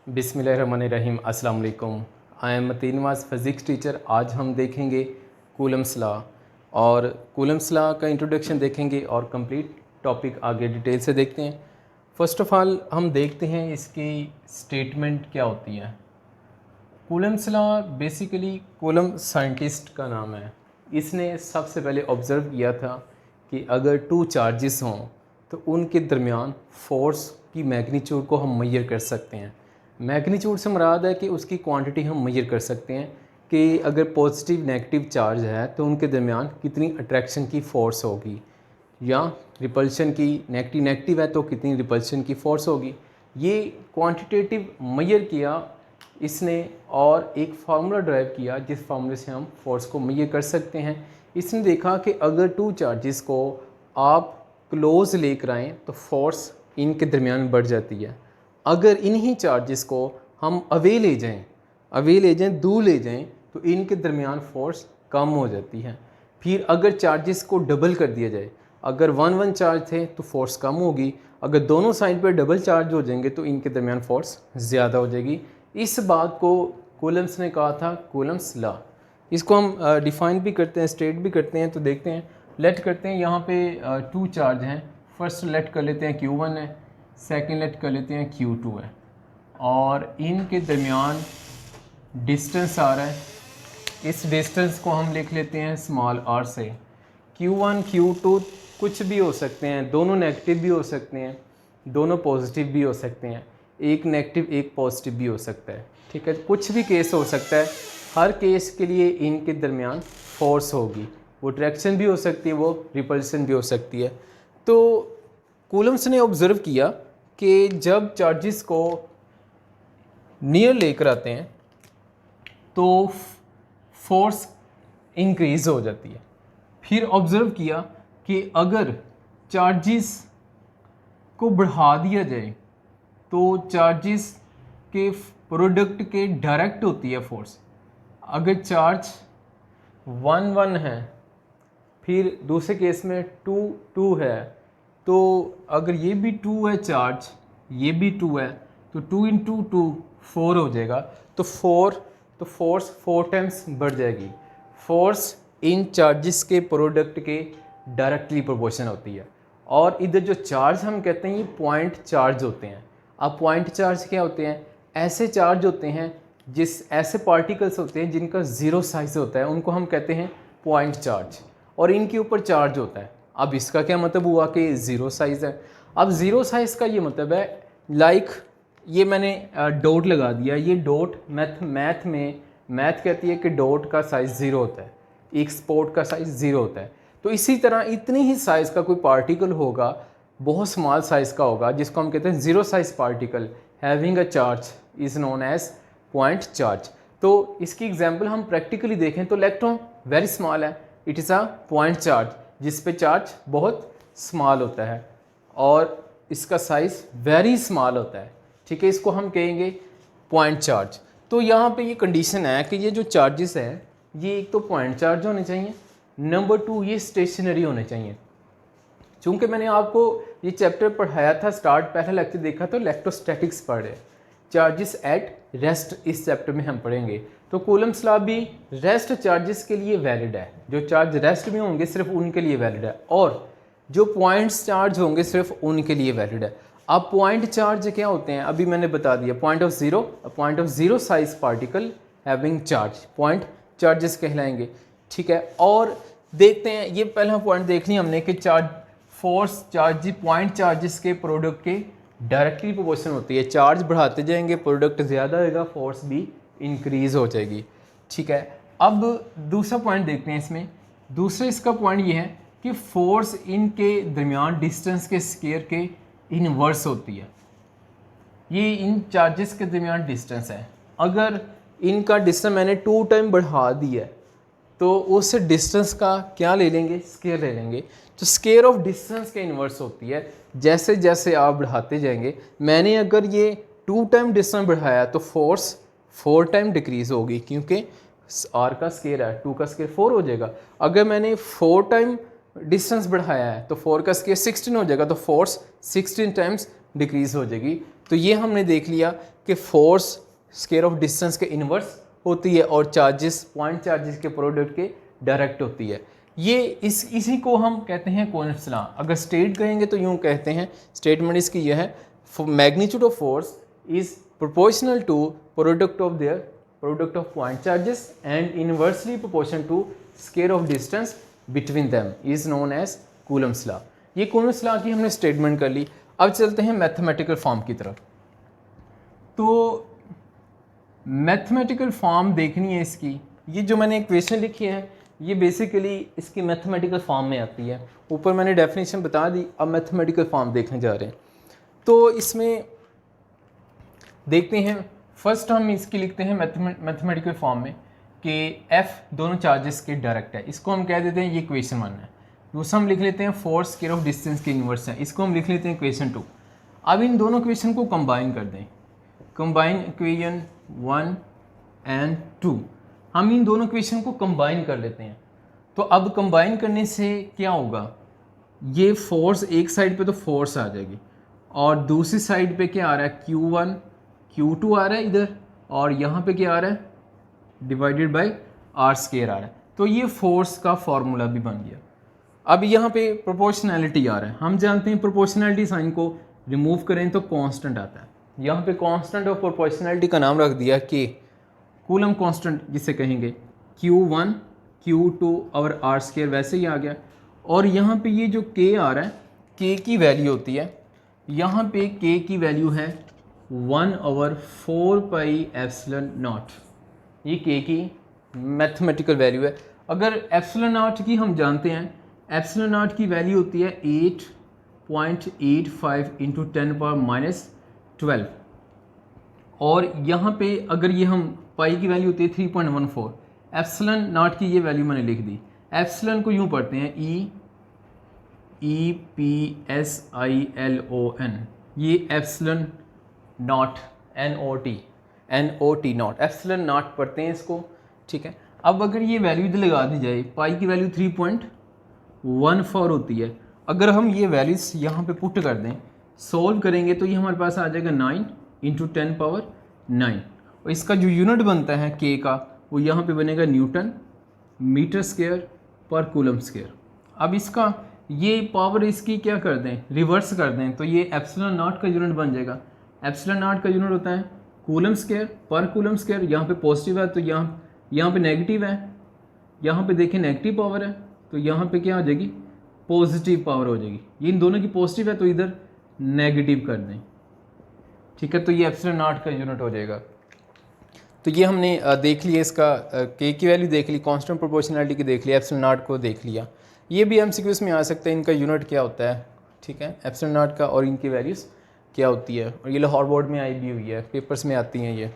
बिस्मिल्लाहिर्रहमानिर्रहीम। अस्सलाम वालेकुम। I am Matin Nawaz, physics teacher. आज हम देखेंगे कूलम्स लॉ और कूलम्स लॉ का इंट्रोडक्शन देखेंगे और कंप्लीट टॉपिक आगे डिटेल से देखते हैं। फ़र्स्ट ऑफ़ ऑल हम देखते हैं इसकी स्टेटमेंट क्या होती है। Coulomb's law basically coulomb scientist का नाम है। इसने सबसे पहले ऑब्ज़र्व किया था कि अगर टू चार्जेस हों तो उनके दरमियान फ़ोर्स की मैग्नीट्यूड को हम मेजर कर सकते हैं। मैग्नीट्यूड से मुराद है कि उसकी क्वांटिटी हम मेजर कर सकते हैं कि अगर पॉजिटिव नेगेटिव चार्ज है तो उनके दरमियान कितनी अट्रैक्शन की फ़ोर्स होगी, या रिपल्शन की नेगेटिव नेगेटिव है तो कितनी रिपल्शन की फ़ोर्स होगी। ये क्वांटिटेटिव मेजर किया इसने और एक फार्मूला ड्राइव किया जिस फार्मूले से हम फ़ोर्स को मेजर कर सकते हैं। इसने देखा कि अगर टू चार्जेस को आप क्लोज़ लेकर आएँ तो फ़ोर्स इनके दरमियान बढ़ जाती है। अगर इन्हीं चार्जेस को हम अवे ले जाएं, दूर ले जाएं, तो इनके दरमियान फ़ोर्स कम हो जाती है। फिर अगर चार्जेस को डबल कर दिया जाए, अगर 1 1 चार्ज थे तो फ़ोर्स कम होगी, अगर दोनों साइड पर डबल चार्ज हो जाएंगे तो इनके दरमियान फ़ोर्स ज़्यादा हो जाएगी। इस बात को कूलम्स ने कहा था कूलम्स लॉ। इसको हम डिफ़ाइन भी करते हैं, स्टेट भी करते हैं। तो देखते हैं, लेट करते हैं। यहाँ पे टू चार्ज हैं। फर्स्ट लेट कर लेते हैं Q1 है, सेकेंड लेट कर लेते हैं Q2 है, और इनके दरमियान डिस्टेंस आ रहा है। इस डिस्टेंस को हम लिख लेते हैं स्मॉल r से। Q1 Q2 कुछ भी हो सकते हैं, दोनों नेगेटिव भी हो सकते हैं, दोनों पॉजिटिव भी हो सकते हैं, एक नेगेटिव एक पॉजिटिव भी हो सकता है। ठीक है, कुछ भी केस हो सकता है। हर केस के लिए इनके दरमियान फोर्स होगी, वो ट्रैक्शन भी हो सकती है, वो रिपल्सन भी हो सकती है। तो कूलम्स ने ऑब्ज़र्व किया कि जब चार्जेस को नियर लेकर आते हैं तो फोर्स इंक्रीज़ हो जाती है। फिर ऑब्ज़र्व किया कि अगर चार्जेस को बढ़ा दिया जाए तो चार्जेस के प्रोडक्ट के डायरेक्ट होती है फोर्स। अगर चार्ज 1 1 है, फिर दूसरे केस में 2 2 है, तो अगर ये भी 2 है चार्ज, ये भी 2 है, तो 2 × 2 4 हो जाएगा। तो फोर्स 4 टाइम्स बढ़ जाएगी। फोर्स इन चार्जेस के प्रोडक्ट के डायरेक्टली प्रोपोर्शन होती है। और इधर जो चार्ज हम कहते हैं ये पॉइंट चार्ज होते हैं। अब पॉइंट चार्ज क्या होते हैं? ऐसे चार्ज होते हैं ऐसे पार्टिकल्स होते हैं जिनका ज़ीरो साइज़ होता है, उनको हम कहते हैं पॉइंट चार्ज, और इनके ऊपर चार्ज होता है। अब इसका क्या मतलब हुआ कि ज़ीरो साइज़ है। अब ज़ीरो साइज़ का ये मतलब है, लाइक ये मैंने डॉट लगा दिया। ये डॉट मैथ कहती है कि डॉट का साइज़ ज़ीरो होता है, एक स्पॉट का साइज़ ज़ीरो होता है। तो इसी तरह इतनी ही साइज़ का कोई पार्टिकल होगा, बहुत स्मॉल साइज़ का होगा, जिसको हम कहते हैं zero size particle having a charge is known as point charge. तो इसकी एग्जांपल हम प्रैक्टिकली देखें तो इलेक्ट्रॉन वेरी स्मॉल है, it is a point charge, जिस पे चार्ज बहुत स्मॉल होता है और इसका साइज़ वेरी स्मॉल होता है। ठीक है, इसको हम कहेंगे पॉइंट चार्ज। तो यहाँ पे ये कंडीशन है कि ये जो चार्जेस है ये एक तो पॉइंट चार्ज होने चाहिए, नंबर 2 ये स्टेशनरी होने चाहिए। चूँकि मैंने आपको ये चैप्टर पढ़ाया था, स्टार्ट पहला लेक्चर देखा तो इलेक्ट्रोस्टैटिक्स पढ़े, चार्जेस एट रेस्ट इस चैप्टर में हम पढ़ेंगे। तो कूलम्स लॉ भी रेस्ट चार्जेस के लिए वैलिड है। जो चार्ज रेस्ट में होंगे सिर्फ उनके लिए वैलिड है, और जो पॉइंट्स चार्ज होंगे सिर्फ उनके लिए वैलिड है। अब पॉइंट चार्ज क्या होते हैं अभी मैंने बता दिया। Point of zero size particle having charge point charges कहलाएंगे। ठीक है, और देखते हैं, ये पहला पॉइंट देख लिया हमने कि फोर्स चार्ज पॉइंट चार्जेस के प्रोडक्ट के डायरेक्टली प्रोपोर्शन होती है। चार्ज बढ़ाते जाएंगे, प्रोडक्ट ज़्यादा होगा, फोर्स भी इंक्रीज़ हो जाएगी। ठीक है, अब दूसरा पॉइंट देखते हैं इसमें। दूसरा इसका पॉइंट ये है कि फोर्स इनके दरमियान डिस्टेंस के स्क्वायर के इनवर्स होती है। ये इन चार्जेस के दरमियान डिस्टेंस है। अगर इनका डिस्टेंस मैंने 2 टाइम बढ़ा दिया तो उस डिस्टेंस का क्या ले लेंगे? स्क्वायर ले लेंगे। तो स्क्वायर ऑफ डिस्टेंस के इन्वर्स होती है। जैसे जैसे आप बढ़ाते जाएंगे, मैंने अगर ये 2 टाइम डिस्टेंस बढ़ाया तो फोर्स 4 टाइम डिक्रीज़ होगी, क्योंकि आर का स्क्वायर है, 2 का स्क्वायर 4 हो जाएगा। अगर मैंने 4 टाइम डिस्टेंस बढ़ाया है तो 4 का स्क्वायर 16 हो जाएगा, तो फोर्स 16 टाइम्स डिक्रीज़ हो जाएगी। तो ये हमने देख लिया कि फोर्स स्क्वायर ऑफ डिस्टेंस के इन्वर्स होती है और चार्जेस पॉइंट चार्जेस के प्रोडक्ट के डायरेक्ट होती है। ये इसी को हम कहते हैं कूलम्ब्स लॉ। अगर स्टेट कहेंगे तो यूँ कहते हैं, स्टेटमेंट इसकी यह है, magnitude of force is proportional to product of their product of point charges and inversely proportional to square of distance between them is known as Coulomb's law. ये कूलम्ब्स लॉ की हमने स्टेटमेंट कर ली। अब चलते हैं मैथमेटिकल फॉर्म की तरफ। तो मैथमेटिकल फॉर्म देखनी है इसकी। ये जो मैंने इक्वेशन लिखी है ये बेसिकली इसकी मैथमेटिकल फॉर्म में आती है। ऊपर मैंने डेफिनेशन बता दी, अब मैथमेटिकल फॉर्म देखने जा रहे हैं। तो इसमें देखते हैं, फर्स्ट हम इसकी लिखते हैं मैथमेटिकल फॉर्म में कि F दोनों चार्जेस के डायरेक्ट है, इसको हम कह देते हैं ये इक्वेशन 1 है। दूसरा हम लिख लेते हैं फोर्स स्क्वायर ऑफ डिस्टेंस के इन्वर्स है, इसको हम लिख लेते हैं इक्वेशन 2। अब इन दोनों इक्वेशन को कंबाइन कर दें, कंबाइन इक्वेशन 1 एंड 2। हम इन दोनों इक्वेशन को कंबाइन कर लेते हैं। तो अब कंबाइन करने से क्या होगा, ये फोर्स एक साइड पे तो फोर्स आ जाएगी और दूसरी साइड पे क्या आ रहा है, Q1 Q2 आ रहा है इधर, और यहाँ पे क्या आ रहा है, डिवाइडेड बाय R स्क्वायर आ रहा है। तो ये फोर्स का फॉर्मूला भी बन गया। अब यहाँ पे प्रोपोर्शनैलिटी आ रहा है, हम जानते हैं प्रोपोर्शनैलिटी साइन को रिमूव करें तो कांस्टेंट आता है। यहाँ पे कांस्टेंट ऑफ प्रोपोर्शनैलिटी का नाम रख दिया कि कूलम कांस्टेंट जिसे कहेंगे, Q1 Q2 और R स्क्वायर वैसे ही आ गया। और यहाँ पे ये जो K आ रहा है, K की वैल्यू होती है, यहाँ पे K की वैल्यू है 1/4 पाई एप्सिलॉन नॉट। ये K की मैथमेटिकल वैल्यू है। अगर एप्सिलॉन नॉट की हम जानते हैं, एप्सिलॉन नॉट की वैल्यू होती है 8.85 इंटू 10⁻⁻12। और यहाँ पे अगर ये हम पाई की वैल्यू होती है 3.14। एप्सिलॉन नॉट की ये वैल्यू मैंने लिख दी। एप्सिलॉन को यूँ पढ़ते हैं EPSILON, ये epsilon not NOT epsilon not पढ़ते हैं इसको, ठीक है। अब अगर ये वैल्यू इधर लगा दी जाए, पाई की वैल्यू 3.14 होती है। अगर हम ये वैल्यूज यहाँ पे पुट कर दें, सोल्व करेंगे तो ये हमारे पास आ जाएगा 9 इंटू 10⁻9। और इसका जो यूनिट बनता है K का, वो यहाँ पे बनेगा न्यूटन मीटर स्क्वायर पर कूलम स्क्वायर। अब इसका ये पावर इसकी क्या कर दें, रिवर्स कर दें, तो ये एप्सिलॉन नॉट का यूनिट बन जाएगा। एप्सिलॉन नॉट का यूनिट होता है कूलम स्क्वायर पर कूलम स्क्वायर। यहाँ पे पॉजिटिव है तो यहाँ पे नेगेटिव है, यहाँ पे देखें नेगेटिव पावर है तो यहाँ पे क्या हो जाएगी, पॉजिटिव पावर हो जाएगी। ये इन दोनों की पॉजिटिव है तो इधर नेगेटिव कर दें, ठीक है। तो ये एप्सिलॉन नॉट का यूनिट हो जाएगा। तो ये हमने देख लिया, इसका K की वैल्यू देख ली, कांस्टेंट प्रोपोर्शनैलिटी की देख लिया, एप्सिलॉन नॉट को देख लिया। ये भी MCQs में आ सकता है, इनका यूनिट क्या होता है, ठीक है, एप्सिलॉन नॉट का, और इनकी वैल्यूज़ क्या होती है। और ये लाहौर बोर्ड में आई भी हुई है, पेपर्स में आती हैं ये।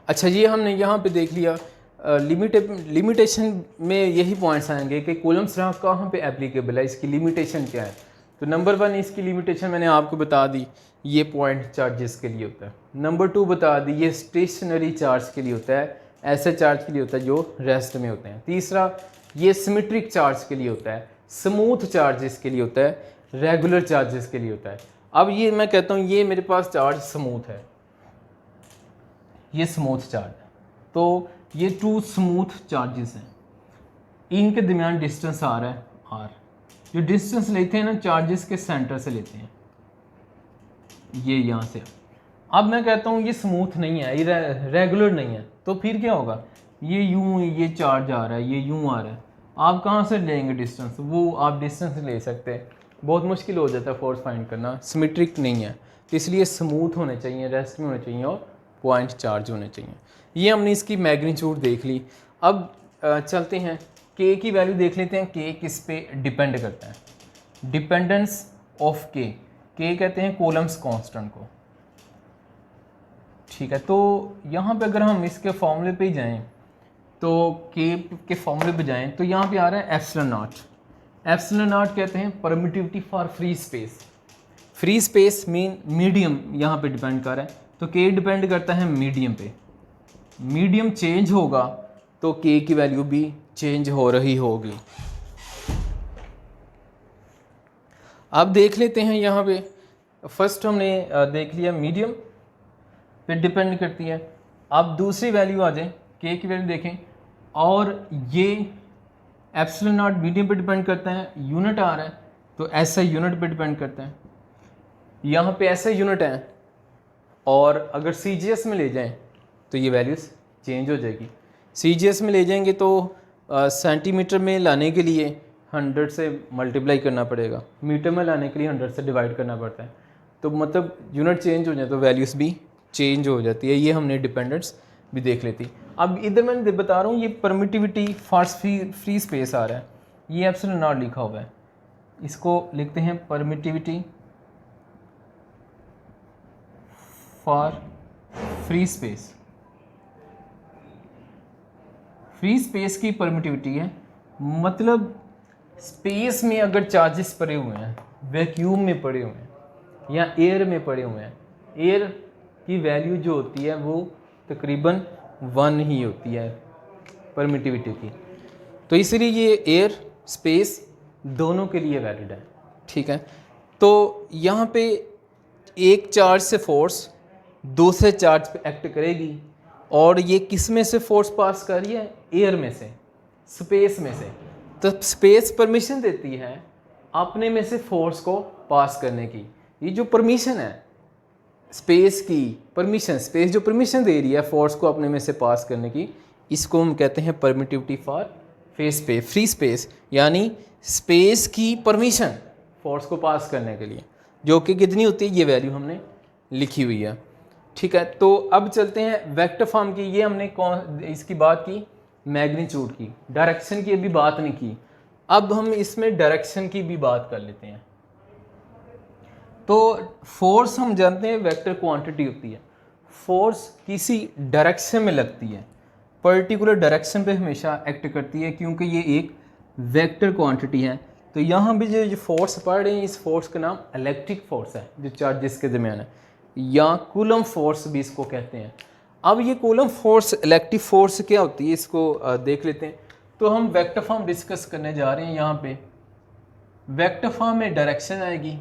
अच्छा, ये हमने यहाँ पे देख लिया। लिमिटेशन में यही पॉइंट्स आएंगे कि कूलम्ब्स लॉ कहाँ पे एप्लीकेबल है, इसकी लिमिटेशन क्या है। तो नंबर 1 इसकी लिमिटेशन मैंने आपको बता दी, ये पॉइंट चार्जेस के लिए होता है। नंबर 2 बता दी, ये स्टेशनरी चार्ज के लिए होता है, ऐसे चार्ज के लिए होता है जो रेस्ट में होते हैं। तीसरा, ये सिमेट्रिक चार्ज के लिए होता है, स्मूथ चार्जेस के लिए होता है, रेगुलर चार्जेस के लिए होता है। अब ये मैं कहता हूँ ये मेरे पास चार्ज स्मूथ है, ये स्मूथ चार्ज है, तो ये 2 स्मूथ चार्जेस हैं, इनके दरमियान डिस्टेंस आ रहा है R। जो डिस्टेंस लेते हैं ना चार्जेस के सेंटर से लेते हैं, ये यहाँ से। अब मैं कहता हूँ ये स्मूथ नहीं है, ये रेगुलर नहीं है, तो फिर क्या होगा, ये यूँ ये चार्ज आ रहा है, ये यूँ आ रहा है, आप कहाँ से लेंगे डिस्टेंस, वो आप डिस्टेंस ले सकते हैं, बहुत मुश्किल हो जाता है फोर्स फाइंड करना, सिमेट्रिक नहीं है। तो इसलिए स्मूथ होने चाहिए, रेस्ट में होने चाहिए और पॉइंट चार्ज होने चाहिए। ये हमने इसकी मैग्नीट्यूड देख ली। अब चलते हैं K की वैल्यू देख लेते हैं, K किस पे डिपेंड करता है, डिपेंडेंस ऑफ K कहते हैं कूलम्ब्स कांस्टेंट को, ठीक है। तो यहाँ पे अगर हम इसके फॉर्मूले पे ही जाएं, तो K के फॉर्मूले पे जाएं तो यहाँ पे आ रहा है एप्सिलॉन नॉट। एप्सिलॉन नॉट कहते हैं permittivity for free space. Free space mean medium यहाँ पे डिपेंड कर रहा है, तो K डिपेंड करता है मीडियम पे। मीडियम चेंज होगा तो K की वैल्यू भी चेंज हो रही होगी। अब देख लेते हैं यहाँ पे फर्स्ट हमने देख लिया मीडियम पे डिपेंड करती है। अब दूसरी वैल्यू आ जाए, के की वैल्यू देखें, और ये एप्सिलॉन नॉट मीडियम पे डिपेंड करता है, यूनिट आ रहा है तो ऐसा यूनिट पे डिपेंड करता है, यहाँ पे ऐसा यूनिट है, और अगर CGS में ले जाएं तो ये वैल्यूज़ चेंज हो जाएगी। CGS में ले जाएंगे तो सेंटीमीटर में लाने के लिए 100 से मल्टीप्लाई करना पड़ेगा, मीटर में लाने के लिए 100 से डिवाइड करना पड़ता है, तो मतलब यूनिट चेंज हो जाए तो वैल्यूज़ भी चेंज हो जाती है। ये हमने डिपेंडेंस भी देख लेती। अब इधर मैं बता रहा हूँ, ये परमिटिविटी फॉर फ्री स्पेस आ रहा है, ये एप्सिलॉन नॉट लिखा हुआ है, इसको लिखते हैं permittivity for free space. Free space की परमिटिविटी है, मतलब स्पेस में अगर चार्जेस पड़े हुए हैं, वैक्यूम में पड़े हुए हैं या एयर में पड़े हुए हैं, एयर की वैल्यू जो होती है वो तकरीबन 1 ही होती है परमिटिविटी की, तो इसलिए ये एयर स्पेस दोनों के लिए वैलिड है। ठीक है, तो यहाँ पे एक चार्ज से फोर्स दूसरे चार्ज पे एक्ट करेगी, और ये किस में से फोर्स पास कर रही है, एयर में से, स्पेस में से, तो स्पेस परमिशन देती है अपने में से फोर्स को पास करने की। ये जो परमिशन है स्पेस की, परमिशन, स्पेस जो परमिशन दे रही है फोर्स को अपने में से पास करने की, इसको हम कहते हैं परमिटिविटी फॉर फ्री स्पेस, यानी स्पेस की परमिशन फोर्स को पास करने के लिए, जो कि कितनी होती है, ये वैल्यू हमने लिखी हुई है। ठीक है, तो अब चलते हैं वेक्टर फॉर्म की। ये हमने इसकी बात की मैग्नीट्यूड की, डायरेक्शन की अभी बात नहीं की, अब हम इसमें डायरेक्शन की भी बात कर लेते हैं। तो फोर्स हम जानते हैं वेक्टर क्वांटिटी होती है, फोर्स किसी डायरेक्शन में लगती है, पर्टिकुलर डायरेक्शन पे हमेशा एक्ट करती है, क्योंकि ये एक वेक्टर क्वांटिटी है। तो यहाँ भी जो फोर्स पढ़ रहे हैं, इस फोर्स का नाम इलेक्ट्रिक फोर्स है जो चार्जेस के दरमियान है, या कूलम फोर्स भी इसको कहते हैं। अब ये कूलम फोर्स, इलेक्ट्रिक फोर्स क्या होती है, इसको देख लेते हैं। तो हम वेक्टर फॉर्म डिस्कस करने जा रहे हैं। यहाँ पे वेक्टर फॉर्म में डायरेक्शन आएगी।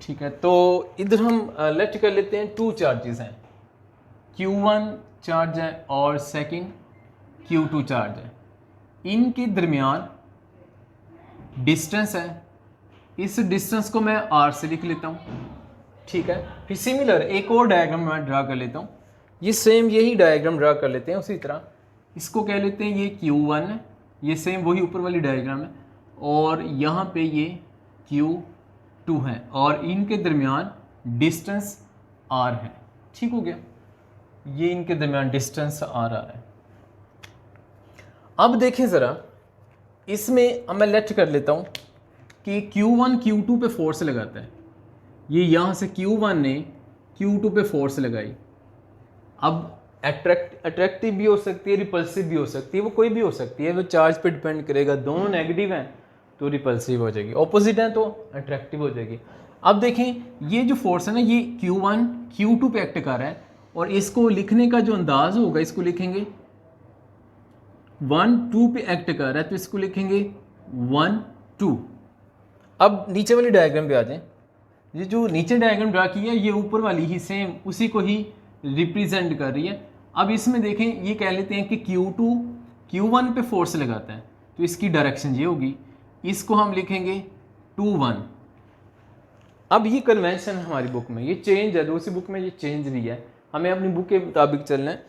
ठीक है, तो इधर हम लेट कर लेते हैं 2 चार्जेस हैं, Q1 चार्ज है और सेकंड Q2 चार्ज है, इनके दरमियान डिस्टेंस है, इस डिस्टेंस को मैं R से लिख लेता हूँ। ठीक है, फिर सिमिलर एक और डायग्राम मैं ड्रा कर लेता हूँ, ये सेम यही डायग्राम ड्रा कर लेते हैं उसी तरह, इसको कह लेते हैं ये Q1 है, ये सेम वही ऊपर वाली डायग्राम है, और यहाँ पे ये Q2 है, और इनके दरमियान डिस्टेंस R है। ठीक हो गया, ये इनके दरमियान डिस्टेंस R आ रहा है। अब देखें ज़रा, इसमें अब मैं लेट कर लेता हूँ कि Q1 Q2 पे फोर्स लगाता है, ये यहाँ से Q1 ने Q2 पे फोर्स लगाई। अब अट्रैक्टिव भी हो सकती है, रिपल्सिव भी हो सकती है, वो कोई भी हो सकती है, वो चार्ज पे डिपेंड करेगा। दोनों नेगेटिव हैं तो रिपल्सिव हो जाएगी, ऑपोजिट हैं तो अट्रैक्टिव हो जाएगी। अब देखें ये जो फोर्स है ना, ये Q1 Q2 पे एक्ट कर रहा है, और इसको लिखने का जो अंदाज होगा, इसको लिखेंगे 1 2 पे एक्ट कर रहा है, तो इसको लिखेंगे 1 2। अब नीचे वाली डायग्राम पे आ जाएं। ये जो नीचे डायग्राम ड्रा की है, ये ऊपर वाली ही सेम उसी को ही रिप्रेजेंट कर रही है। अब इसमें देखें, ये कह लेते हैं कि Q2 Q1 पे फोर्स लगाता है, तो इसकी डायरेक्शन ये होगी, इसको हम लिखेंगे 2 1। अब ये कन्वेंशन है हमारी बुक में, ये चेंज है, दूसरी बुक में ये चेंज नहीं है, हमें अपनी बुक के मुताबिक चलना है।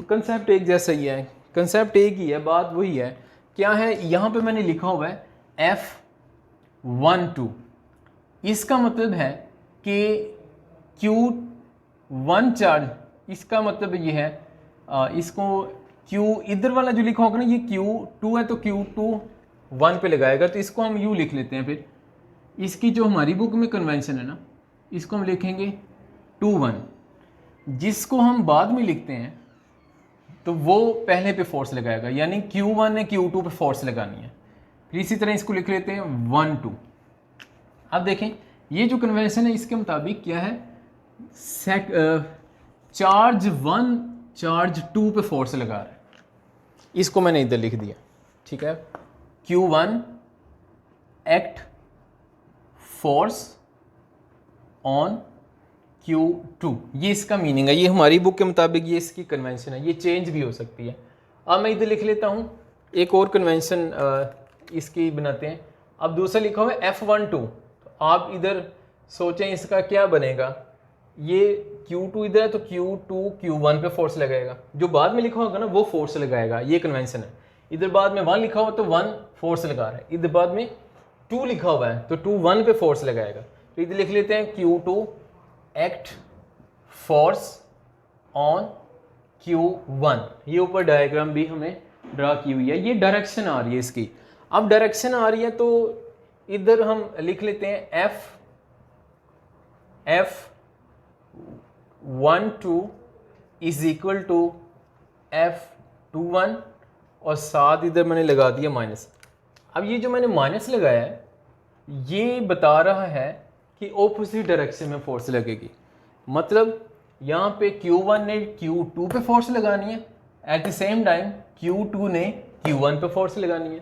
कंसेप्ट एक जैसा ही है, कंसेप्ट एक ही है, बात वही है। क्या है, यहाँ पे मैंने लिखा हुआ है F12, इसका मतलब है कि Q1 चार्ज, इसका मतलब ये है, इसको Q इधर वाला जो लिखा होगा ना, ये Q2 है तो Q2 1 पे लगाएगा, तो इसको हम U लिख लेते हैं। फिर इसकी जो हमारी बुक में कन्वेंशन है ना, इसको हम लिखेंगे 2 1, जिसको हम बाद में लिखते हैं तो वो पहले पे फोर्स लगाएगा, यानी Q1 ने Q2 पे फोर्स लगानी है। फिर इसी तरह इसको लिख लेते हैं 1 2। अब देखें, ये जो कन्वेंशन है इसके मुताबिक क्या है, चार्ज 1 चार्ज 2 पे फोर्स लगा रहा है, इसको मैंने इधर लिख दिया। ठीक है, Q1 act force on Q2, ये इसका मीनिंग है। ये हमारी बुक के मुताबिक ये इसकी कन्वेंशन है, ये चेंज भी हो सकती है। अब मैं इधर लिख लेता हूँ एक और कन्वेंशन इसकी बनाते हैं। अब दूसरा लिखा हुआ है F12, तो आप इधर सोचें इसका क्या बनेगा। ये Q2 इधर है तो Q2 Q1 पे फोर्स लगाएगा, जो बाद में लिखा होगा ना वो फोर्स लगाएगा, ये कन्वेंशन है। इधर बाद में 1 लिखा हुआ तो 1 फोर्स लगा रहा है, इधर बाद में 2 लिखा हुआ है तो 2 1 पे फोर्स लगाएगा। तो इधर लिख लेते हैं Q2 act force on Q1। ये ऊपर डायग्राम भी हमें ड्रा की हुई है, ये डायरेक्शन आ रही है इसकी। अब डायरेक्शन आ रही है तो इधर हम लिख लेते हैं F12 is equal to F21 और साथ इधर मैंने लगा दिया माइनस। अब ये जो मैंने माइनस लगाया है ये बता रहा है कि ऑपोजिट डायरेक्शन में फोर्स लगेगी। मतलब यहाँ पे Q1 ने Q2 पे फोर्स लगानी है, at the same time Q2 ने Q1 पे फोर्स लगानी है।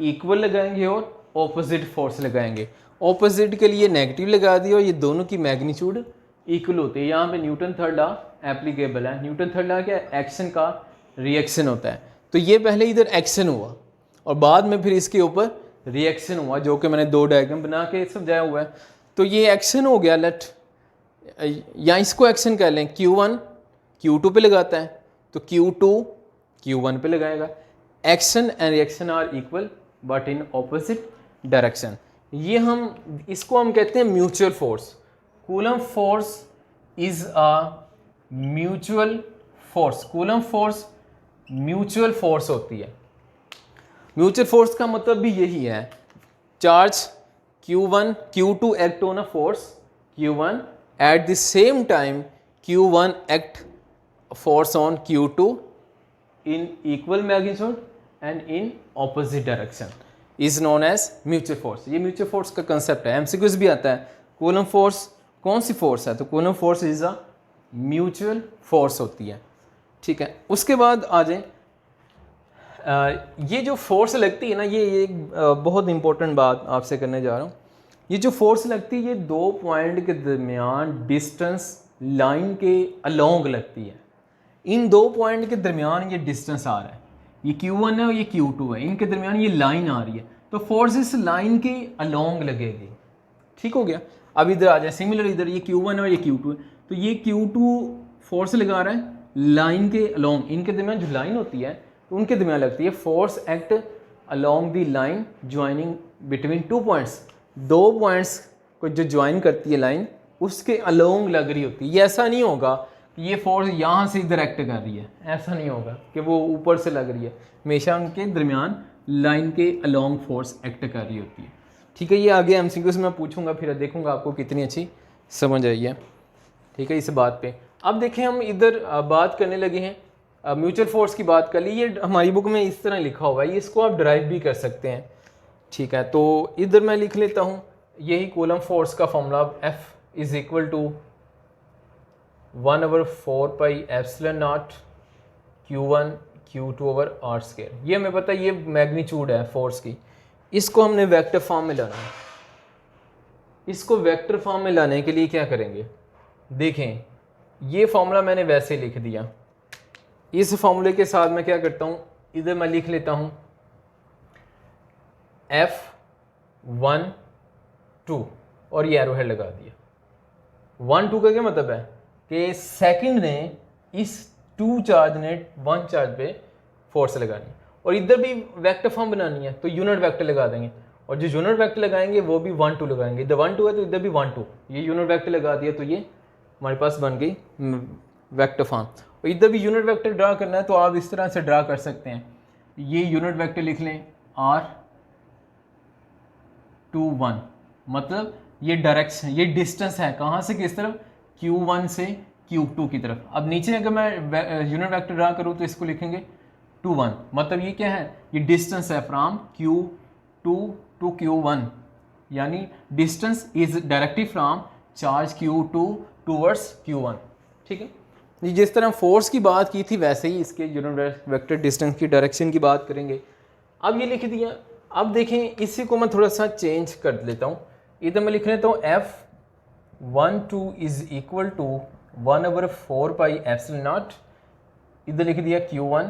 इक्वल लगाएंगे और ऑपोजिट फोर्स लगाएंगे। ऑपोजिट के लिए नेगेटिव लगा दिया और ये दोनों की मैग्नीट्यूड इक्वल होती है। यहाँ पे न्यूटन थर्ड लॉ एप्लीकेबल है। न्यूटन थर्ड लॉ क्या है? एक्शन का रिएक्शन होता है। तो ये पहले इधर एक्शन हुआ और बाद में फिर इसके ऊपर रिएक्शन हुआ, जो कि मैंने 2 डायग्राम बना के समझाया हुआ है। तो ये एक्शन हो गया, लेट या इसको एक्शन कह लें। Q1 Q2 पे लगाता है तो Q2 Q1 पे लगाएगा। Action and reaction are equal but in opposite direction. ये हम इसको हम कहते हैं mutual force. Coulomb force is a mutual force. Coulomb force mutual force होती है। म्यूचुअल फोर्स का मतलब भी यही है, charge Q1 Q2 act on a force Q1 at the same time Q1 act force on Q2 in equal magnitude and in opposite direction is known as mutual force। ये mutual force का concept है, MCQs भी आता है। Coulomb force कौन सी force है? तो coulomb force is a mutual force होती है। ठीक है, उसके बाद आ जाए ये जो फोर्स लगती है ना, ये एक बहुत इंपॉर्टेंट बात आपसे करने जा रहा हूँ। ये जो फोर्स लगती है ये 2 पॉइंट के दरमियान डिस्टेंस लाइन के अलोंग लगती है। इन 2 पॉइंट के दरमियान ये डिस्टेंस आ रहा है, ये Q1 है और ये Q2 है, इनके दरमियान ये लाइन आ रही है, तो फोर्स इस लाइन के अलोंग लगेगी। ठीक हो गया। अब इधर आ जाए, सिमिलर इधर ये Q1 है और ये Q2 है, तो ये Q2 फोर्स लगा रहा है लाइन के अलोंग, इनके दरमियान जो लाइन होती है तो उनके दरमियान लगती है। Force act along the line joining between 2 points. 2 points को जो ज्वाइन करती है लाइन उसके अलोंग लग रही होती है। ये ऐसा नहीं होगा कि ये फोर्स यहाँ से इधर एक्ट कर रही है, ऐसा नहीं होगा कि वो ऊपर से लग रही है। हमेशा उनके दरमियान लाइन के अलोंग फोर्स एक्ट कर रही होती है। ठीक है, ये आगे MCQs में पूछूंगा, फिर देखूंगा आपको कितनी अच्छी समझ आई है। ठीक है, इस बात पे अब देखें हम इधर बात करने लगे हैं म्यूचुअल फोर्स की बात कर ली। ये हमारी बुक में इस तरह लिखा हुआ है, ये इसको आप ड्राइव भी कर सकते हैं। ठीक है, तो इधर मैं लिख लेता हूँ यही कूलम फोर्स का formula, F is equal to 1/4πε0 Q1 Q2 over R square. ये हमें पता है, ये मैग्नीट्यूड है फोर्स की। इसको हमने वेक्टर फॉर्म में लाना है। इसको वेक्टर फॉर्म में लाने के लिए क्या करेंगे? देखें, ये फॉर्मूला मैंने वैसे लिख दिया। इस फॉर्मूले के साथ मैं क्या करता हूँ, इधर मैं लिख लेता हूँ F1 2 और ये एरो हेड लगा दिया। 1 2 का क्या मतलब है कि सेकंड ने इस 2 चार्ज ने 1 चार्ज पे फोर्स लगानी, और इधर भी वेक्टर फॉर्म बनानी है तो यूनिट वेक्टर लगा देंगे, और जो यूनिट वेक्टर लगाएंगे वो भी 1 2 लगाएंगे। इधर 1 2 है तो इधर भी 1 2, ये यूनिट वेक्टर लगा दिया तो ये हमारे पास बन गई वेक्टर फॉर्म। और इधर भी यूनिट वेक्टर ड्रा करना है तो आप इस तरह से ड्रा कर सकते हैं। ये यूनिट वेक्टर लिख लें R21, मतलब ये डायरेक्शन, ये डिस्टेंस है कहाँ से किस तरफ? Q1 से Q2 की तरफ। अब नीचे अगर मैं यूनिट वेक्टर ड्रा करूँ तो इसको लिखेंगे 21, मतलब ये क्या है? ये डिस्टेंस है फ्रॉम Q2 टू Q1, यानी distance is directly from charge Q2 towards Q1। ठीक है, जिस तरह फोर्स की बात की थी वैसे ही इसके यूनिट वेक्टर डिस्टेंस की डायरेक्शन की बात करेंगे। अब ये लिख दिया। अब देखें, इसी को मैं थोड़ा सा चेंज कर लेता हूँ। इधर मैं लिख लेता हूँ F12 is equal to 1/4 pi epsilon naught, इधर लिख दिया Q1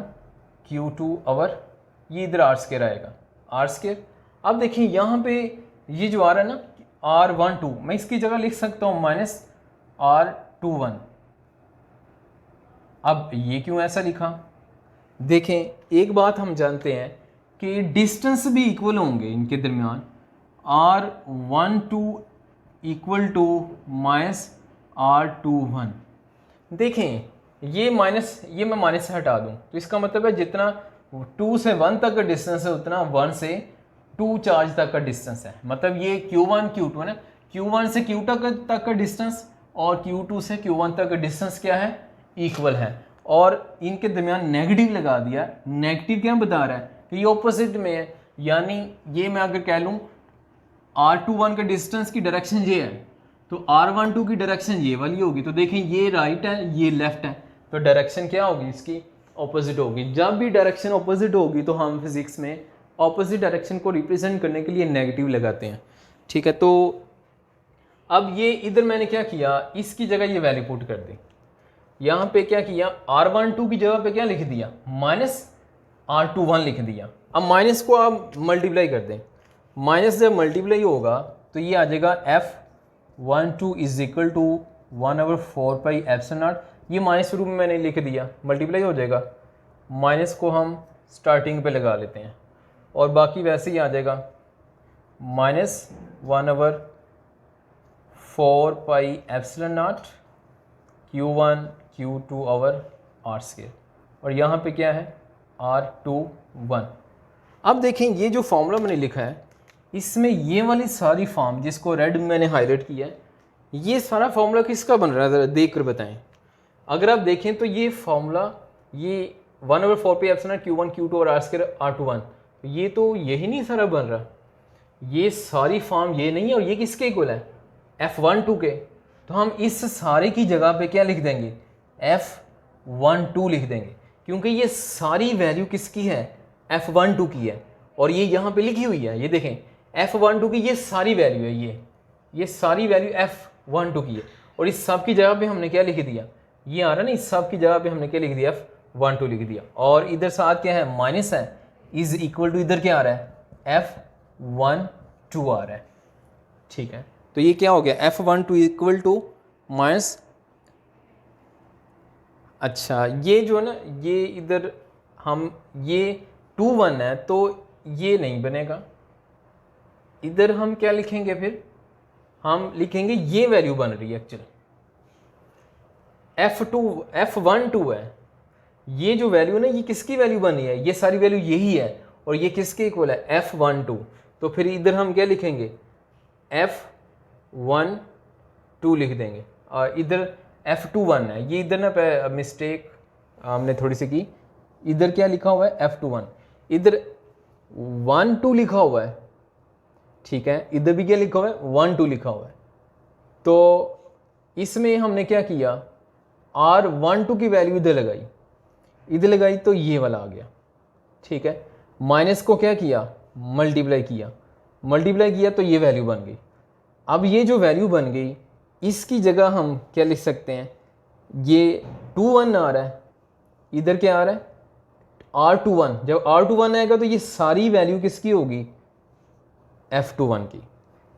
Q2 ओवर ये इधर आर स्क्वायर आएगा आर स्क्वायर। अब देखिए यहाँ पे ये जो आ रहा है ना R12, मैं इसकी जगह लिख सकता हूँ -R21। अब ये क्यों ऐसा लिखा? देखें एक बात हम जानते हैं कि डिस्टेंस भी इक्वल होंगे इनके दरमियान, R12 इक्वल टू -R21। देखें ये मैं माइनस से हटा दूं तो इसका मतलब है जितना 2 से 1 तक का डिस्टेंस है उतना 1 से 2 चार्ज तक का डिस्टेंस है। मतलब ये Q1 Q2 है ना, Q1 से Q तक का डिस्टेंस और Q2 से Q1 तक का डिस्टेंस क्या है, इक्वल है। और इनके दरमियान नेगेटिव लगा दिया। नेगेटिव क्या बता रहा है कि ये ऑपोजिट में है, यानी ये मैं अगर कह लूँ R21 का डिस्टेंस की डायरेक्शन ये है तो R12 की डायरेक्शन ये वाली होगी। तो देखें ये राइट है ये लेफ्ट है, तो डायरेक्शन क्या होगी इसकी, ऑपोजिट होगी। जब भी डायरेक्शन ऑपोजिट होगी तो हम फिजिक्स में ऑपोजिट डायरेक्शन को रिप्रेजेंट करने के लिए नेगेटिव लगाते हैं। ठीक है, तो अब ये इधर मैंने क्या किया, इसकी जगह ये वैल्यू पुट कर दी। यहाँ पे क्या किया, R12 की जगह पे क्या लिख दिया, -R21 लिख दिया। अब माइनस को आप मल्टीप्लाई कर दें, माइनस जब मल्टीप्लाई होगा तो ये आ जाएगा F12 is equal to 1/4 pi epsilon naught. ये माइनस रूप में मैंने लिख दिया, मल्टीप्लाई हो जाएगा। माइनस को हम स्टार्टिंग पे लगा लेते हैं और बाकी वैसे ही आ जाएगा -1/4 pi epsilon naught Q1 Q2 over R square, और यहाँ पे क्या है R21। अब देखें ये जो फॉर्मूला मैंने लिखा है इसमें ये वाली सारी फॉर्म जिसको रेड में मैंने हाईलाइट किया है, ये सारा फॉर्मूला किसका बन रहा है ज़रा देख कर बताएं। अगर आप देखें तो ये फॉर्मूला ये 1/4 पे एप्सिलॉन Q1 Q2 और आर स्क्वायर R21, ये तो यही नहीं सारा बन रहा। ये सारी फॉर्म ये नहीं है और ये किसके इक्वल है, F12 के। तो हम इस सारे की जगह पे क्या लिख देंगे, F12 लिख देंगे, क्योंकि ये सारी वैल्यू किसकी है, F12 की है। और ये यहाँ पे लिखी हुई है, ये देखें F12 की ये सारी वैल्यू है, ये सारी वैल्यू F12 की है। और इस सब की जगह पे हमने क्या लिख दिया, ये आ रहा है ना, इस सब की जगह पे हमने क्या लिख दिया, F12 लिख दिया। और इधर साथ क्या है, माइनस है, इज इक्वल टू इधर क्या आ रहा है, F12 आ रहा है। ठीक है, तो ये क्या हो गया, F12 इक्वल टू माइनस, अच्छा ये जो है ना, ये इधर हम ये 2 1 है तो ये नहीं बनेगा। इधर हम क्या लिखेंगे, फिर हम लिखेंगे ये वैल्यू बन रही है एक्चुअली F12 है। ये जो वैल्यू है ना, ये किसकी वैल्यू बन रही है, ये सारी वैल्यू यही है और ये किसके इक्वल है, F12। तो फिर इधर हम क्या लिखेंगे, F12 लिख देंगे। और इधर F21 है, ये इधर ना मिस्टेक हमने थोड़ी सी की, इधर क्या लिखा हुआ है F21, इधर 1 2 लिखा हुआ है। ठीक है, इधर भी क्या लिखा हुआ है, 1 2 लिखा हुआ है। तो इसमें हमने क्या किया, R12 की वैल्यू इधर लगाई तो ये वाला आ गया। ठीक है, माइनस को क्या किया, मल्टीप्लाई किया तो ये वैल्यू बन गई। अब ये जो वैल्यू बन गई इसकी जगह हम क्या लिख सकते हैं, ये 2 1 आ रहा है, इधर क्या आ रहा है R21। जब R21 आएगा तो ये सारी वैल्यू किसकी होगी, F21 की।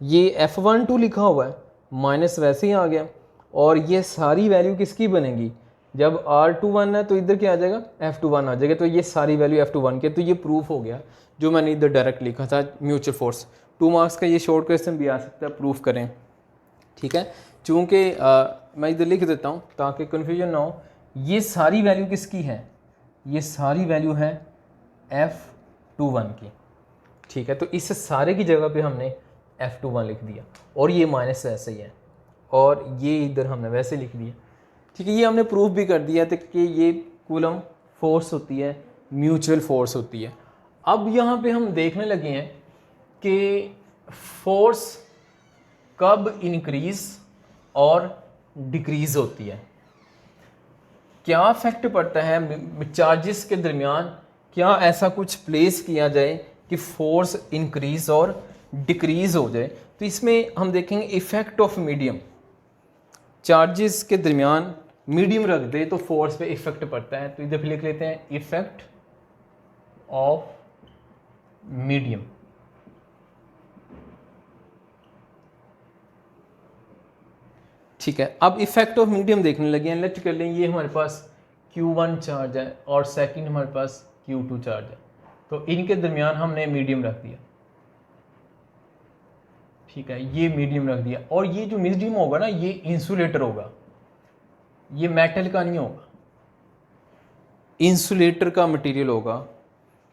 ये F12 लिखा हुआ है, माइनस वैसे ही आ गया। और ये सारी वैल्यू किसकी बनेगी, जब R21 है तो इधर क्या आ जाएगा, F21 आ जाएगा। तो ये सारी वैल्यू F21 के। तो ये प्रूफ हो गया जो मैंने इधर डायरेक्ट लिखा था, म्यूचुअल फोर्स। 2 मार्क्स का ये शॉर्ट क्वेश्चन भी आ सकता है, प्रूफ करें। ठीक है, चूँकि मैं इधर लिख देता हूँ ताकि कन्फ्यूजन ना हो। ये सारी वैल्यू किसकी है, ये सारी वैल्यू है F21 की। ठीक है, तो इस सारे की जगह पे हमने F21 लिख दिया और ये माइनस ऐसे ही है और ये इधर हमने वैसे लिख दिया। ठीक है, ये हमने प्रूफ भी कर दिया था कि ये कूलम फोर्स होती है, म्यूचुअल फोर्स होती है। अब यहाँ पे हम देखने लगे हैं कि फोर्स कब इंक्रीज और डिक्रीज होती है, क्या इफेक्ट पड़ता है चार्जेस के दरमियान, क्या ऐसा कुछ प्लेस किया जाए कि फोर्स इंक्रीज और डिक्रीज़ हो जाए तो इसमें हम देखेंगे इफ़ेक्ट ऑफ मीडियम, चार्जेस के दरमियान मीडियम रख दे तो फोर्स पे इफ़ेक्ट पड़ता है। तो इधर पे लिख लेते हैं इफ़ेक्ट ऑफ मीडियम। ठीक है, अब इफ़ेक्ट ऑफ मीडियम देखने लगे हैं। लेट कर लें ये हमारे पास Q1 चार्ज है और सेकंड हमारे पास Q2 चार्ज है, तो इनके दरमियान हमने मीडियम रख दिया। ठीक है, ये मीडियम रख दिया और ये जो मीडियम होगा ना ये इंसुलेटर होगा, ये मेटल का नहीं होगा, इंसुलेटर का मटेरियल होगा।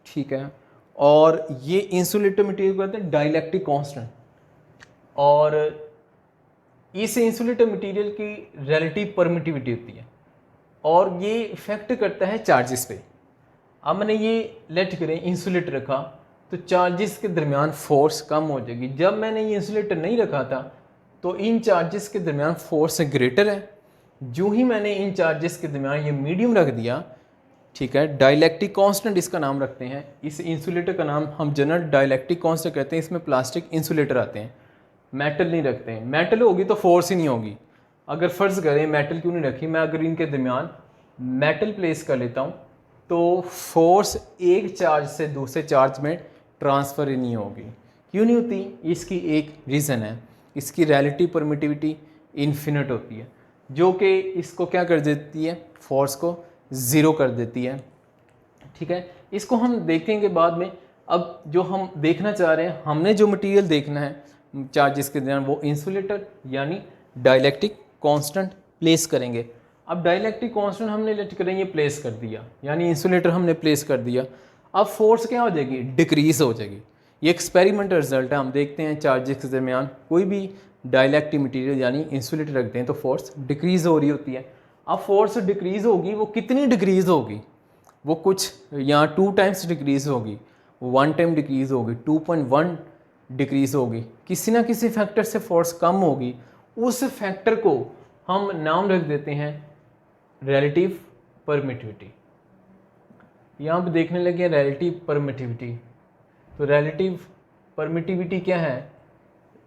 ठीक है, और ये इंसुलेटर मटेरियल कहते हैं डाइलेक्ट्रिक कांस्टेंट, और इस इंसुलेटर मटेरियल की रिलेटिव परमिटिविटी होती है और ये इफेक्ट करता है चार्जेस पे। अब मैंने ये लेट करें इंसुलेटर रखा तो चार्जेस के दरमियान फोर्स कम हो जाएगी। जब मैंने ये इंसुलेटर नहीं रखा था तो इन चार्जेस के दरमियान फोर्स ग्रेटर है। जो ही मैंने इन चार्जेस के दरमियान ये मीडियम रख दिया, ठीक है, डाइलेक्ट्रिक कांस्टेंट इसका नाम रखते हैं। इस इंसुलेटर का नाम हम जनरल डाइलेक्ट्रिक कांस्टेंट कहते हैं। इसमें प्लास्टिक इंसुलेटर आते हैं, मेटल नहीं रखते हैं। मेटल होगी तो फोर्स ही नहीं होगी। अगर फ़र्ज़ करें मेटल क्यों नहीं रखी, मैं अगर इनके दरमियान मेटल प्लेस कर लेता हूँ तो फोर्स एक चार्ज से दूसरे चार्ज में ट्रांसफ़र ही नहीं होगी। क्यों नहीं होती? इसकी एक रीज़न है, इसकी रिलेटिव परमिटिविटी इन्फिनिट होती है, जो कि इसको क्या कर देती है, फोर्स को ज़ीरो कर देती है। ठीक है, इसको हम देखेंगे बाद में। अब जो हम देखना चाह रहे हैं, हमने जो मटेरियल देखना है चार्जेस के दरमियान, वो इंसुलेटर यानी डाइलेक्ट्रिक कांस्टेंट प्लेस करेंगे। अब डाइलेक्ट्रिक कांस्टेंट हमने लेट करेंगे प्लेस कर दिया, यानी इंसुलेटर हमने प्लेस कर दिया। अब फोर्स क्या हो जाएगी, डिक्रीज़ हो जाएगी। ये एक्सपेरिमेंटल रिजल्ट है। हम देखते हैं चार्जेस के दरमियान कोई भी डाइलेक्ट्रिक मटेरियल यानी इंसुलेटर रखते हैं तो फोर्स डिक्रीज़ हो रही होती है। अब फोर्स डिक्रीज़ होगी, वो कितनी डिक्रीज़ होगी, वो कुछ यहाँ 2 टाइम्स डिक्रीज़ होगी, 1 टाइम डिक्रीज़ होगी, 2.1 डिक्रीज़ होगी, किसी ना किसी फैक्टर से फोर्स कम होगी। उस फैक्टर को हम नाम रख देते हैं रिलेटिव परमिटिविटी। यहाँ पे देखने लगे रिलेटिव परमिटिविटी। तो रिलेटिव परमिटिविटी क्या है,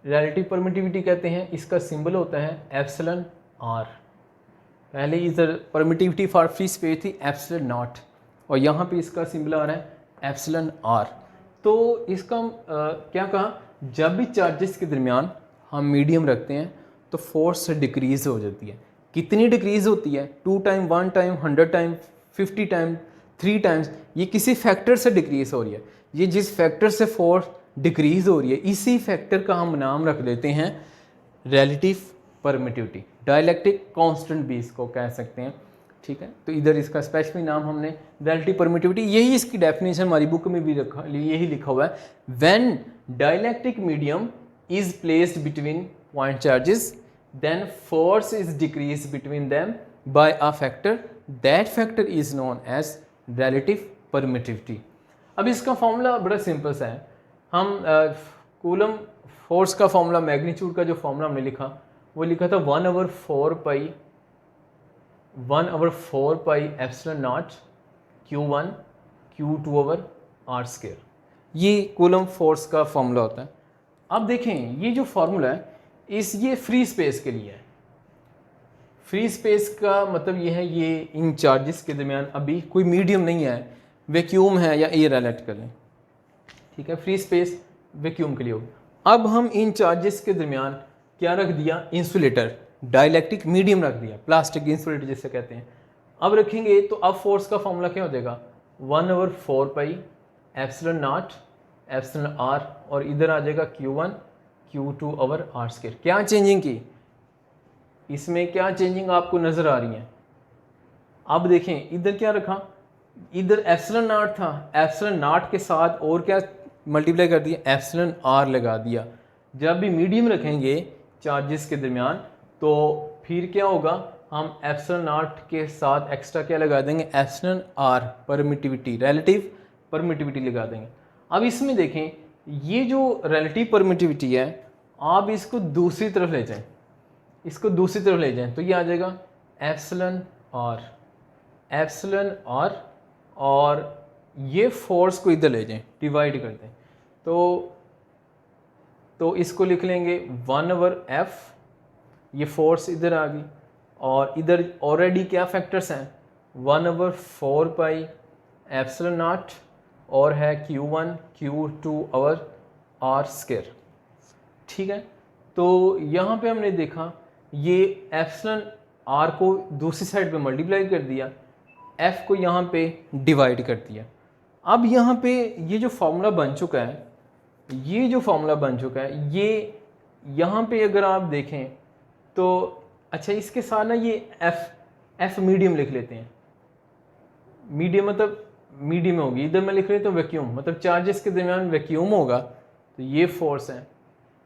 रिलेटिव परमिटिविटी कहते हैं, इसका सिंबल होता है एप्सिलॉन आर। पहले इधर परमिटिविटी फॉर फ्री स्पेस थी एप्सिलॉन नॉट, और यहाँ पे इसका सिंबल आ रहा है एप्सिलॉन आर। तो इसका क्या कहा, जब भी चार्जेस के दरमियान हम मीडियम रखते हैं तो फोर्स डिक्रीज़ हो जाती है। कितनी डिक्रीज़ होती है, 2 time, 1 time, 100 time, 50 time, 3 times. ये किसी फैक्टर से डिक्रीज़ हो रही है। ये जिस फैक्टर से फोर्स डिक्रीज़ हो रही है, इसी फैक्टर का हम नाम रख देते हैं रिलेटिव परमिटिविटी। डाइलेक्ट्रिक कांस्टेंट भी इसको कह सकते हैं। ठीक है, तो इधर इसका स्पेसिफिक नाम हमने रिलेटिव परमिटिविटी, यही इसकी डेफिनेशन हमारी बुक में भी रखा, यही लिखा हुआ है। When dielectric medium is placed between point charges then force is decrease between them by a factor, that factor is known as relative permittivity. अब इसका फॉर्मूला बड़ा सिंपल सा है। हम कूलम फोर्स का फॉर्मूला, मैग्नीट्यूड का जो फॉर्मूला हमने लिखा वो लिखा था 1/4 एप्सिलॉन नॉट Q1 Q2/r²। ये कूलम फोर्स का फॉर्मूला होता है। अब देखें ये जो फॉर्मूला है ये फ्री स्पेस के लिए है। फ्री स्पेस का मतलब ये है, ये इन चार्जेस के दरमियान अभी कोई मीडियम नहीं है, वैक्यूम है या एयर अलर्ट करें। ठीक है, फ्री स्पेस वैक्यूम के लिए होगी। अब हम इन चार्जेस के दरमियान क्या रख दिया, इंसुलेटर, डाइलेक्ट्रिक मीडियम रख दिया, प्लास्टिक इंसुलेटर जिसे कहते हैं। अब रखेंगे तो अब फोर्स का फॉर्मूला क्या हो जाएगा, 1/4 एप्सिलॉन नॉट एप्सिलॉन आर, और इधर आ जाएगा Q1 Q2/r²। क्या चेंजिंग की, इसमें क्या चेंजिंग आपको नज़र आ रही है। अब देखें इधर क्या रखा, इधर एप्सिलॉन नॉट था, एप्सिलॉन नॉट के साथ और क्या मल्टीप्लाई कर दिया, एप्सिलॉन आर लगा दिया। जब भी मीडियम रखेंगे चार्जेस के दरमियान तो फिर क्या होगा, हम एप्सिलॉन नॉट के साथ एक्स्ट्रा क्या लगा देंगे, epsilon R, permittivity, relative permittivity लगा देंगे। अब इसमें देखें ये जो रिलेटिव परमिटिविटी है, आप इसको दूसरी तरफ ले जाएं, इसको दूसरी तरफ ले जाएं तो ये आ जाएगा एप्सिलॉन आर, एप्सिलॉन आर, और ये फोर्स को इधर ले जाएं, डिवाइड कर दें तो तो इसको लिख लेंगे 1/f, ये फोर्स इधर आ गई, और इधर ऑलरेडी क्या फैक्टर्स हैं, 1/4 पाई एप्सिलॉन नॉट और है Q1 Q2 over R square. ठीक है, तो यहाँ पे हमने देखा ये एप्सिलॉन आर को दूसरी साइड पे मल्टीप्लाई कर दिया, एफ को यहाँ पे डिवाइड कर दिया। अब यहाँ पे ये जो फॉर्मूला बन चुका है, ये जो फॉर्मूला बन चुका है, ये यहाँ पे अगर आप देखें तो अच्छा इसके साथ ना ये एफ मीडियम लिख लेते हैं। मीडियम मतलब मीडियम होगी, इधर मैं लिख लेता हूँ वैक्यूम, मतलब चार्जेस के दरमियान वैक्यूम होगा तो ये फोर्स है।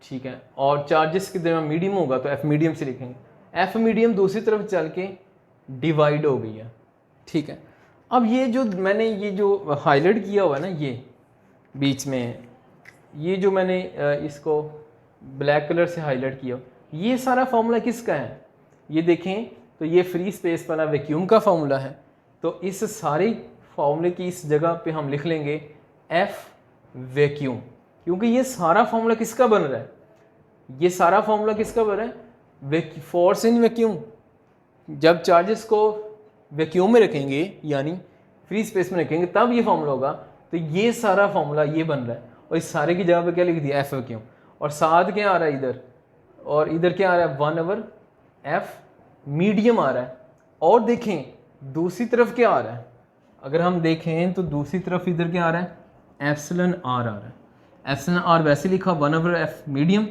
ठीक है, और चार्जेस के दरमियान मीडियम होगा तो एफ मीडियम से लिखेंगे। एफ मीडियम दूसरी तरफ चल के डिवाइड हो गई है। ठीक है, अब ये जो मैंने ये जो हाईलाइट किया हुआ है ना, ये बीच में ये जो मैंने इसको ब्लैक कलर से हाईलाइट किया, ये सारा फार्मूला किसका है, ये देखें तो ये फ्री स्पेस वाला वैक्यूम का फार्मूला है। तो इस सारे फार्मूले की इस जगह पे हम लिख लेंगे एफ वैक्यूम, क्योंकि ये सारा फार्मूला किसका बन रहा है, ये सारा फार्मूला किसका बन रहा है, फोर्स इन वैक्यूम। जब चार्जेस को वैक्यूम में रखेंगे यानी फ्री स्पेस में रखेंगे तब ये फार्मूला होगा। तो ये सारा फार्मूला ये बन रहा है, और इस सारे की जगह पे क्या लिख दिया, एफ वैक्यूम, और साथ क्या आ रहा है इधर, और इधर क्या आ रहा है 1/f मीडियम आ रहा है। और देखें दूसरी तरफ क्या आ रहा है, अगर हम देखें तो दूसरी तरफ इधर क्या आ रहा है, एप्सिलॉन आर आ रहा है। एप्सिलॉन आर वैसे लिखा 1/f मीडियम,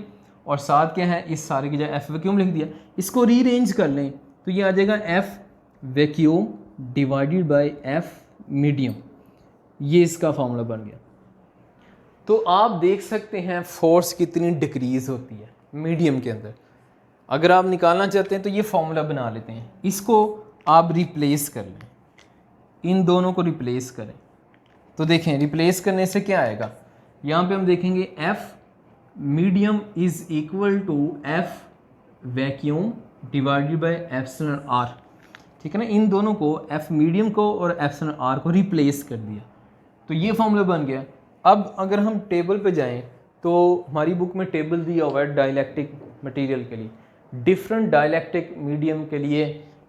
और साथ क्या है इस सारे की जगह एफ वैक्यूम लिख दिया। इसको रीअरेंज कर लें तो ये आ जाएगा F vacuum divided bye F medium, ये इसका फॉर्मूला बन गया। तो आप देख सकते हैं फोर्स कितनी डिक्रीज होती है मीडियम के अंदर। अगर आप निकालना चाहते हैं तो ये फॉर्मूला बना लेते हैं, इसको आप रिप्लेस कर लें, इन दोनों को रिप्लेस करें तो देखें रिप्लेस करने से क्या आएगा, यहाँ पे हम देखेंगे F medium is equal to F vacuum divided by epsilon R. ठीक है ना, इन दोनों को एफ मीडियम को और एप्सिलॉन आर को रिप्लेस कर दिया तो ये फॉर्मूला बन गया। अब अगर हम टेबल पे जाएं तो हमारी बुक में टेबल दिया हुआ है डाइलेक्ट्रिक मटेरियल के लिए, डिफरेंट डाइलेक्ट्रिक मीडियम के लिए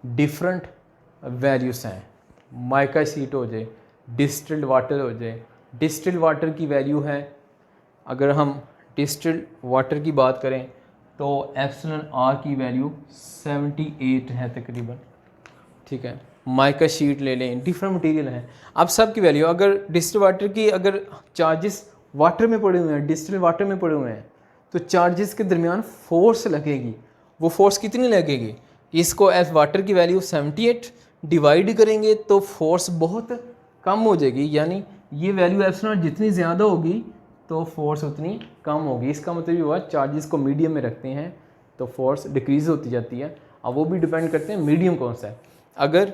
डिफरेंट वैल्यूज़ हैं। माइका शीट हो जाए, डिस्टिल्ड वाटर हो जाए, डिस्टिल्ड वाटर की वैल्यू है, अगर हम डिस्टिल्ड वाटर की बात करें तो एप्सिलॉन आर की वैल्यू 78 है तकरीबन। ठीक है, माइका शीट ले लें, डिफरेंट मटेरियल हैं, अब सब की वैल्यू, अगर डिस्टिल्ड वाटर की अगर चार्जेस वाटर में पड़े हुए हैं, डिस्टिल्ड वाटर में पड़े हुए हैं तो चार्जेस के दरमियान फोर्स लगेगी। वो फोर्स कितनी लगेगी, इसको एफ वाटर की वैल्यू 78 डिवाइड करेंगे तो फोर्स बहुत कम हो जाएगी, यानी ये वैल्यू एप्सिलॉन जितनी ज़्यादा होगी तो फोर्स उतनी कम होगी। इसका मतलब ये हुआ चार्जेस को मीडियम में रखते हैं तो फोर्स डिक्रीज होती जाती है। अब वो भी डिपेंड करते हैं मीडियम कौन सा है, अगर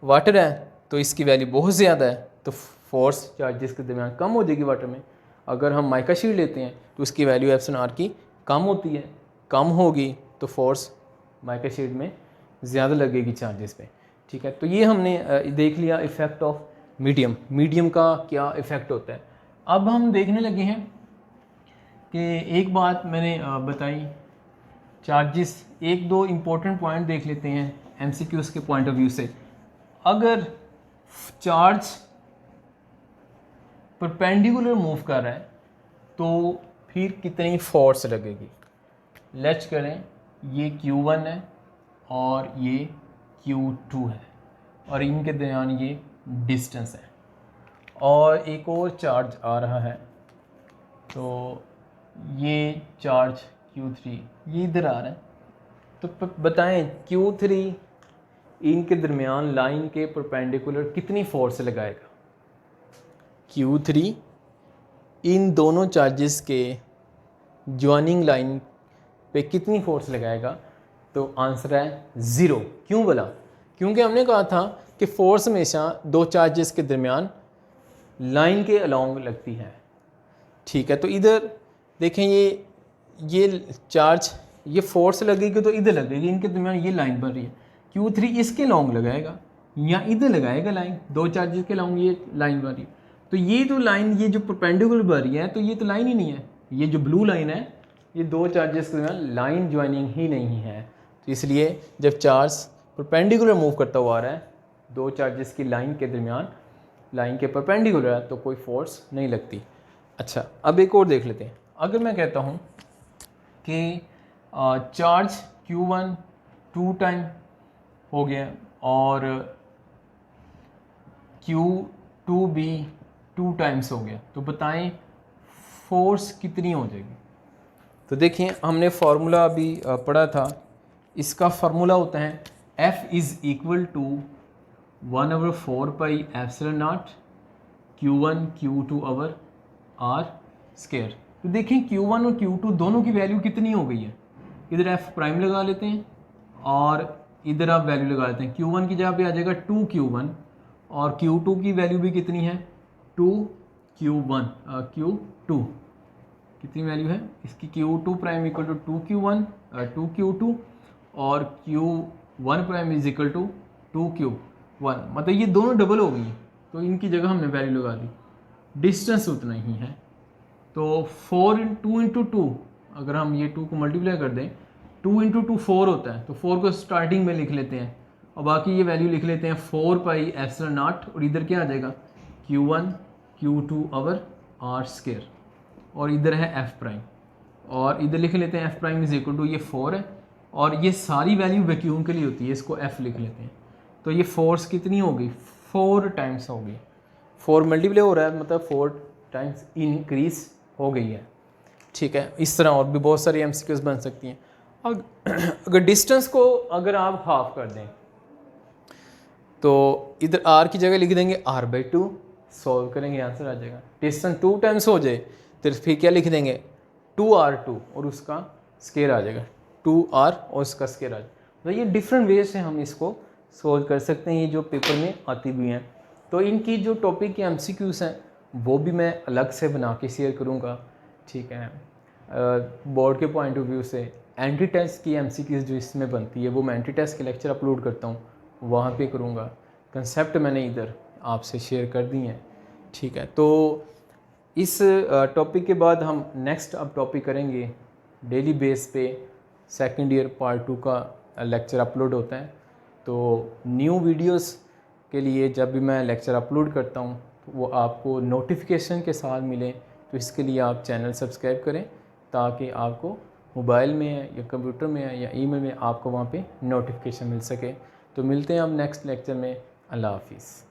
वाटर है तो इसकी वैल्यू बहुत ज़्यादा है तो फोर्स चार्जेस के दरमियान कम हो जाएगी वाटर में। अगर हम माइका शीट लेते हैं तो उसकी वैल्यू एप्सिलॉन आर की कम होती है, कम होगी तो फोर्स माइका शीट में ज़्यादा लगेगी चार्जेस पे। ठीक है, तो ये हमने देख लिया इफ़ेक्ट ऑफ मीडियम, मीडियम का क्या इफ़ेक्ट होता है। अब हम देखने लगे हैं कि एक बात मैंने बताई, चार्जेस, एक दो इम्पोर्टेंट पॉइंट देख लेते हैं एमसीक्यूज़ के पॉइंट ऑफ व्यू से। अगर चार्ज परपेंडिकुलर मूव कर रहा है तो फिर कितनी फोर्स लगेगी। लेट्स करें ये Q1 है और ये Q2 है और इनके दरमियान ये डिस्टेंस है, और एक और चार्ज आ रहा है तो ये चार्ज Q3 ये इधर आ रहा है। तो बताएं Q3 इनके दरमियान लाइन के परपेंडिकुलर कितनी फोर्स लगाएगा। Q3 इन दोनों चार्जेस के ज्वाइनिंग लाइन पे कितनी फोर्स लगाएगा, तो आंसर है 0। क्यों बोला, क्योंकि हमने कहा था कि फोर्स हमेशा दो चार्जेस के दरमियान लाइन के अलोंग लगती है। ठीक है, तो इधर देखें ये चार्ज, ये फोर्स लगेगी तो इधर लगेगी, इनके दरमियान ये लाइन बन रही है। Q3 इसके लॉन्ग लगाएगा या इधर लगाएगा लाइन, दो चार्जेस के लॉन्ग ये लाइन बन रही है। तो ये तो लाइन, ये जो परपेंडिकुलर बन रही है तो ये तो लाइन ही नहीं है, ये जो ब्लू लाइन है ये दो चार्जेस के दरमियान लाइन ज्वाइनिंग ही नहीं है, तो इसलिए जब चार्ज परपेंडिकुलर मूव करता हुआ आ रहा है, दो चार्जेस की लाइन के दरमियान, लाइन के परपेंडिकुलर है, तो कोई फोर्स नहीं लगती। अच्छा, अब एक और देख लेते हैं। अगर मैं कहता हूँ कि चार्ज Q1 2 टाइम हो गया और Q2 भी 2 टाइम्स हो गया, तो बताएं फोर्स कितनी हो जाएगी। तो देखिए, हमने फार्मूला अभी पढ़ा था, इसका फार्मूला होता है F is equal to 1/4 epsilon naught Q1 Q2 over R square. तो देखें Q1 और Q2 दोनों की वैल्यू कितनी हो गई है। इधर F प्राइम लगा लेते हैं और इधर आप वैल्यू लगा लेते हैं। Q1 की जगह पे आ जाएगा 2Q1 और Q2 की वैल्यू भी कितनी है 2Q1 Q2 कितनी वैल्यू है इसकी, Q2 prime equal to 2Q1 2Q2 और Q1 prime is equal to 2Q1, मतलब ये दोनों डबल हो गई, तो इनकी जगह हमने वैल्यू लगा दी। डिस्टेंस उतना ही है, तो 2 इंटू 2, अगर हम ये 2 को मल्टीप्लाई कर दें, 2 इंटू 2 4 होता है, तो 4 को स्टार्टिंग में लिख लेते हैं और बाकी ये वैल्यू लिख लेते हैं 4 एप्सिलॉन नॉट, और इधर क्या आ जाएगा Q1 Q2 over R square, और इधर है F प्राइम, और इधर लिख लेते हैं F prime is equal to, ये 4 है और ये सारी वैल्यू वैक्यूम के लिए होती है, इसको F लिख लेते हैं। तो ये फोर्स कितनी हो गई 4 टाइम्स हो गई, 4 मल्टीप्लाई हो रहा है, मतलब 4 टाइम्स इंक्रीज हो गई है। ठीक है, इस तरह और भी बहुत सारी MCQs बन सकती हैं। अगर डिस्टेंस को अगर आप हाफ कर दें, तो इधर R की जगह लिख देंगे R/2, सॉल्व करेंगे आंसर आ जाएगा। डिस्टेंस 2 टाइम्स हो जाए तो फिर क्या लिख देंगे 2R2 और उसका स्केयर आ जाएगा, 2R और उसका स्केयर आ जाएगा। तो ये डिफरेंट वे से हम इसको सॉल्व कर सकते हैं, ये जो पेपर में आती भी हैं। तो इनकी जो टॉपिक के MCQs हैं वो भी मैं अलग से बना के शेयर करूँगा। ठीक है, बोर्ड के पॉइंट ऑफ व्यू से एंटी टेस्ट की MCQs जो इसमें बनती है वो मैं एंटी टेस्ट के लेक्चर अपलोड करता हूँ, वहाँ पे करूँगा। कंसेप्ट मैंने इधर आपसे शेयर कर दी हैं। ठीक है, तो इस टॉपिक के बाद हम नेक्स्ट अब टॉपिक करेंगे डेली बेस पे, सेकंड ईयर पार्ट 2 का लेक्चर अपलोड होता है। तो न्यू वीडियोस के लिए जब भी मैं लेक्चर अपलोड करता हूँ तो वो आपको नोटिफिकेशन के साथ मिले, तो इसके लिए आप चैनल सब्सक्राइब करें ताकि आपको मोबाइल में या कंप्यूटर में या ईमेल में आपको वहाँ पे नोटिफिकेशन मिल सके। तो मिलते हैं हम नेक्स्ट लेक्चर में। अल्लाह हाफिज़।